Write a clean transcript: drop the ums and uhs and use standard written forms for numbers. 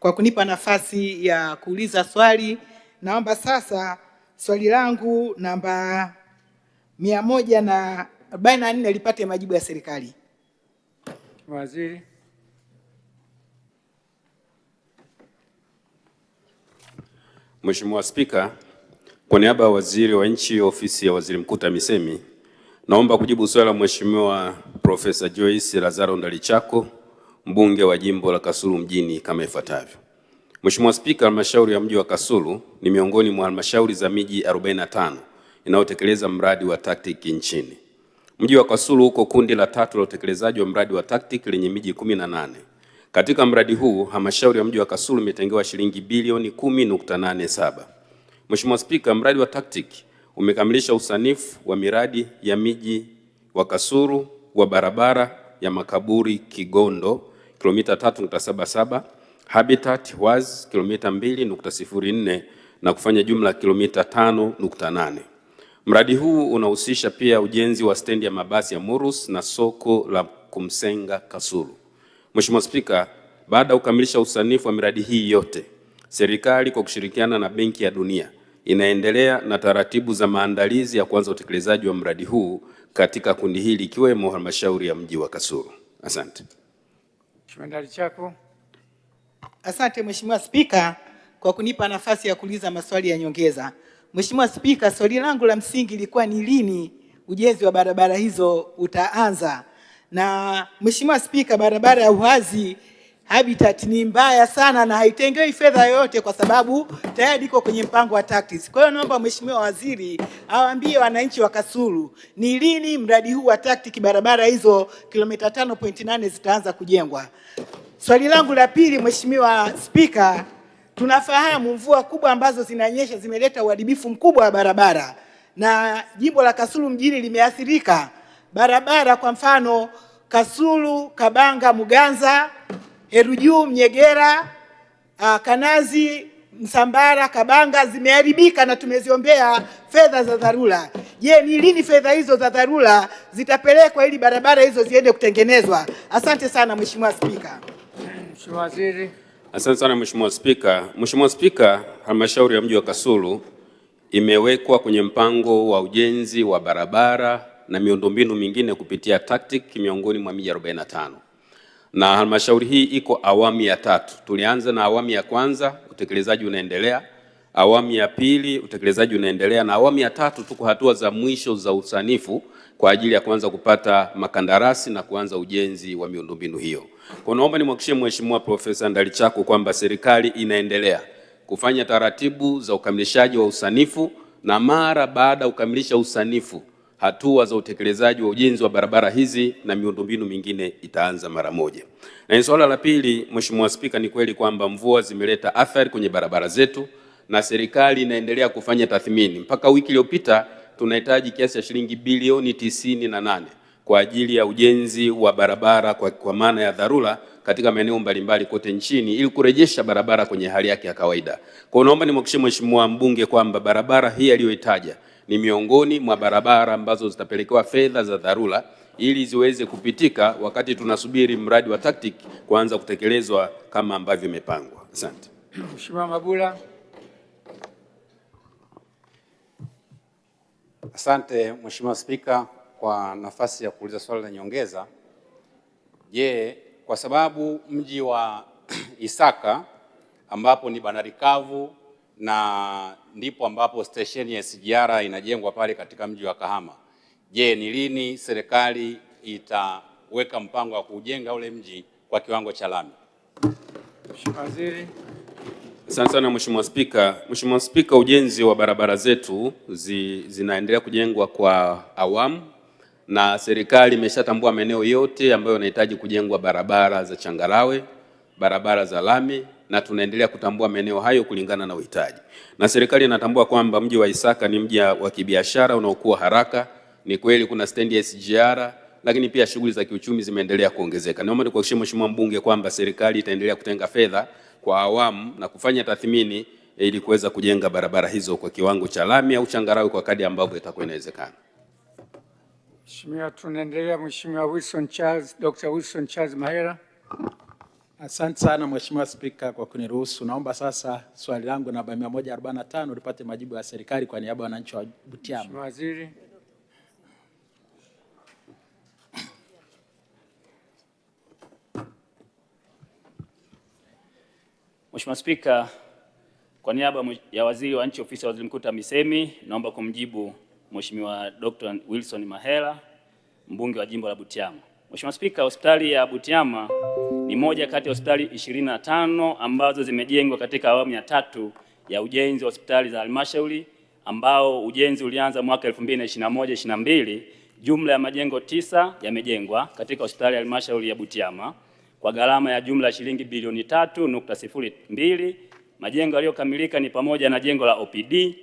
kwa kunipa nafasi ya kuuliza swali. Naomba sasa swali langu namba 144 lipate majibu ya serikali. Waziri. Mheshimiwa Spika, kwa niaba ya Waziri wa Nchi, Ofisi ya Waziri Mkuu TAMISEMI, naomba kujibu swali la Mheshimiwa Profesa Joyce Lazaro Ndalichako, mbunge wa jimbo la Kasulu mjini kama ifuatavyo. Mheshimiwa Spika, halmashauri ya mji wa Kasulu ni miongoni mwa halmashauri za miji 45 inayotekeleza mradi wa TACTIC nchini. Mji wa Kasulu uko kundi la 3 la utekelezaji wa mradi wa TACTIC lenye miji 18. Katika mradi huu, halmashauri ya mji wa Kasulu imetengewa shilingi bilioni 10.87. Mheshimiwa Spika, mradi wa TACTIC umekamilisha usanifu wa miradi ya miji wa Kasulu wa barabara ya Makaburi Kigondo kilomita 3.77, Habitat was kilomita 2.04 na kufanya jumla kilomita 5.8. Mradi huu unahusisha pia ujenzi wa stendi ya mabasi ya Murus na soko la Kumsenga Kasulu. Mheshimiwa Spika, baada ya kukamilisha usanifu wa miradi hii yote, serikali kwa kushirikiana na Benki ya Dunia inaendelea na taratibu za maandalizi ya kuanza utekelezaji wa mradi huu katika kundi hili ikiwemo halmashauri ya mji wa Kasulu. Asante. Mheshimiwa Ndalichako. Asante Mheshimiwa Spika kwa kunipa nafasi ya kuuliza maswali ya nyongeza. Mheshimiwa Spika, swali langu la msingi lilikuwa ni lini ujenzi wa barabara hizo utaanza? Na Mheshimiwa Spika, barabara ya Uhazi Habitat ni mbaya sana na haitengewi fedha yoyote kwa sababu tayari iko kwenye mpango wa TACTIC. Kwa hiyo naomba Mheshimiwa Waziri awaambie wananchi wa Kasulu ni lini mradi huu wa TACTIC barabara hizo kilomita 5.8 zitaanza kujengwa. Swali langu la pili, Mheshimiwa Spika, tunafahamu mvua kubwa ambazo zinanyesha zimeleta uharibifu mkubwa wa barabara na jimbo la Kasulu mjini limeathirika. Barabara kwa mfano Kasulu, Kabanga, Muganza, Heruju, Mnyegera, Kanazi, Msambara, Kabanga zimeharibika na tumeziombea fedha za dharura. Je, ni lini fedha hizo za dharura zitapelekwa ili barabara hizo ziende kutengenezwa? Asante sana Mheshimiwa Spika. Mheshimiwa Waziri. Asante sana Mheshimiwa Spika. Mheshimiwa Spika, halmashauri ya mji wa Kasulu imewekwa kwenye mpango wa ujenzi wa barabara na miundombinu mingine kupitia TACTIC miongoni mwa miji 45. Na halmashauri hii iko awamu ya 3. Tulianza na awamu ya kwanza, utekelezaji unaendelea. Awamu ya pili, utekelezaji unaendelea, na awamu ya 3 tuko hatua za mwisho za usanifu kwa ajili ya kuanza kupata makandarasi na kuanza ujenzi wa miundombinu hiyo. Kwa naomba nimhakikishie Mheshimiwa Profesa Ndalichako kwamba serikali inaendelea kufanya taratibu za ukamilishaji wa usanifu, na mara baada ya kukamilisha usanifu hatua za utekelezaji wa ujenzi wa barabara hizi na miundombinu mingine itaanza mara moja. Na swala la pili, Mheshimiwa Spika, ni kweli kwamba mvua zimeleta athari kwenye barabara zetu na serikali inaendelea kufanya tathmini. Mpaka wiki iliyopita tunahitaji kiasi cha shilingi bilioni 98 kwa ajili ya ujenzi wa barabara kwa maana ya dharura katika maeneo mbalimbali kote nchini ili kurejesha barabara kwenye hali yake ya kawaida. Kwa naomba nimhakikishie Mheshimiwa mbunge kwamba barabara hii aliyoitaja ni miongoni mwa barabara ambazo zitapelekewa fedha za dharura ili ziweze kupitika wakati tunasubiri mradi wa TACTIC kuanza kutekelezwa kama ambavyo imepangwa. Asante. Mheshimiwa Mabula. Asante Mheshimiwa Spika kwa nafasi ya kuuliza swali la nyongeza. Je, kwa sababu mji wa Isaka ambapo ni bandari kavu na ndipo ambapo stesheni ya SGR inajengwa pale katika mji wa Kahama, je, ni lini serikali itaweka mpango wa kujenga ule mji kwa kiwango cha lami? Mheshimiwa Waziri. Asante sana Mheshimiwa Spika. Mheshimiwa Spika, ujenzi wa barabara zetu zinaendelea kujengwa kwa awamu na serikali imeshatambua maeneo yote ambayo yanahitaji kujengwa barabara za changarawe, barabara za lami, na tunaendelea kutambua maeneo hayo kulingana na uhitaji. Na serikali inatambua kwamba mji wa Isaka ni mji wa kibiashara unaokuwa haraka. Ni kweli kuna stendi ya SGR, lakini pia shughuli za kiuchumi zimeendelea kuongezeka. Naomba nikuhakikishie Mheshimiwa mbunge kwamba serikali itaendelea kutenga fedha kwa awamu na kufanya tathmini ili kuweza kujenga barabara hizo kwa kiwango cha lami au changarawe kwa kadri ambavyo itakuwa inawezekana. Mheshimiwa, tunaendelea. Mheshimiwa Wilson Charles, Dr. Wilson Charles Mahera. Asante sana Mheshimiwa Spika kwa kuniruhusu. Naomba sasa swali langu namba 145 lipate majibu ya serikali kwa niaba ya wananchi wa Butiama. Mheshimiwa Waziri. Mheshimiwa Spika, kwa niaba ya Waziri wa Nchi Ofisi ya Waziri Mkuu TAMISEMI, naomba kumjibu Mheshimiwa Dr. Wilson Mahela, mbunge wa jimbo la Butiama. Mheshimiwa Spika, hospitali ya Butiama ni moja kati ya hospitali 25 ambazo zimejengwa katika awamu ya 3 ya ujenzi wa hospitali za halmashauri ambao ujenzi ulianza mwaka 2021-22. Jumla ya majengo 9 yamejengwa katika hospitali ya halmashauri ya Butiama kwa gharama ya jumla shilingi bilioni 3.02. Majengo yaliyokamilika ni pamoja na jengo la OPD,